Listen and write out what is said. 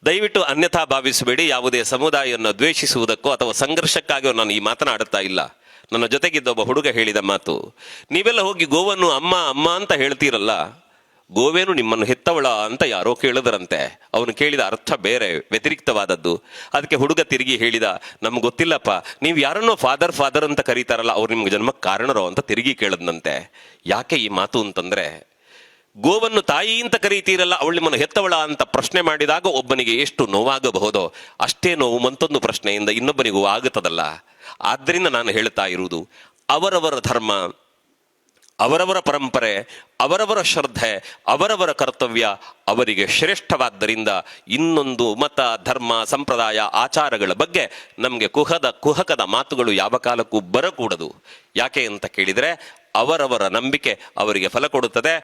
ದಯವಿಟ್ಟು ಅನ್ಯಥಾ ಭಾವಿಸಬೇಡಿ. ಯಾವುದೇ ಸಮುದಾಯವನ್ನು ದ್ವೇಷಿಸುವುದಕ್ಕೋ ಅಥವಾ ಸಂಘರ್ಷಕ್ಕಾಗಿಯೋ ನಾನು ಈ ಮಾತನಾಡುತ್ತಾ ಇಲ್ಲ. ನನ್ನ ಜೊತೆಗಿದ್ದ ಒಬ್ಬ ಹುಡುಗ ಹೇಳಿದ ಮಾತು, ನೀವೆಲ್ಲ ಹೋಗಿ ಗೋವನ್ನು ಅಮ್ಮ ಅಮ್ಮ ಅಂತ ಹೇಳ್ತೀರಲ್ಲ, ಗೋವೇನು ನಿಮ್ಮನ್ನು ಹೆತ್ತವಳ ಅಂತ ಯಾರೋ ಕೇಳಿದ್ರಂತೆ. ಅವನು ಕೇಳಿದ ಅರ್ಥ ಬೇರೆ, ವ್ಯತಿರಿಕ್ತವಾದದ್ದು. ಅದಕ್ಕೆ ಹುಡುಗ ತಿರುಗಿ ಹೇಳಿದ, ನಮ್ಗೆ ಗೊತ್ತಿಲ್ಲಪ್ಪ, ನೀವು ಯಾರನ್ನೋ ಫಾದರ್ ಫಾದರ್ ಅಂತ ಕರೀತಾರಲ್ಲ, ಅವ್ರು ನಿಮ್ಗೆ ಜನ್ಮಕ್ಕೆ ಕಾರಣರೋ ಅಂತ ತಿರುಗಿ ಕೇಳದ್ನಂತೆ. ಯಾಕೆ ಈ ಮಾತು ಅಂತಂದ್ರೆ, ಗೋವನ್ನು ತಾಯಿ ಅಂತ ಕರೀತೀರಲ್ಲ, ಅವಳು ನಿಮ್ಮನ್ನು ಹೆತ್ತವಳ ಅಂತ ಪ್ರಶ್ನೆ ಮಾಡಿದಾಗ ಒಬ್ಬನಿಗೆ ಎಷ್ಟು ನೋವಾಗಬಹುದೋ ಅಷ್ಟೇ ನೋವು ಮತ್ತೊಂದು ಪ್ರಶ್ನೆಯಿಂದ ಇನ್ನೊಬ್ಬನಿಗೂ ಆಗುತ್ತದಲ್ಲ. ಆದ್ದರಿಂದ ನಾನು ಹೇಳ್ತಾ ಇರುವುದು, ಅವರವರ ಧರ್ಮ, ಅವರವರ ಪರಂಪರೆ, ಅವರವರ ಶ್ರದ್ಧೆ, ಅವರವರ ಕರ್ತವ್ಯ ಅವರಿಗೆ ಶ್ರೇಷ್ಠವಾದ್ದರಿಂದ ಇನ್ನೊಂದು ಮತ, ಧರ್ಮ, ಸಂಪ್ರದಾಯ, ಆಚಾರಗಳ ಬಗ್ಗೆ ನಮಗೆ ಕುಹಕದ ಮಾತುಗಳು ಯಾವ ಕಾಲಕ್ಕೂ ಬರಕೂಡದು. ಯಾಕೆ ಅಂತ ಕೇಳಿದರೆ, ಅವರವರ ನಂಬಿಕೆ ಅವರಿಗೆ ಫಲ ಕೊಡುತ್ತದೆ.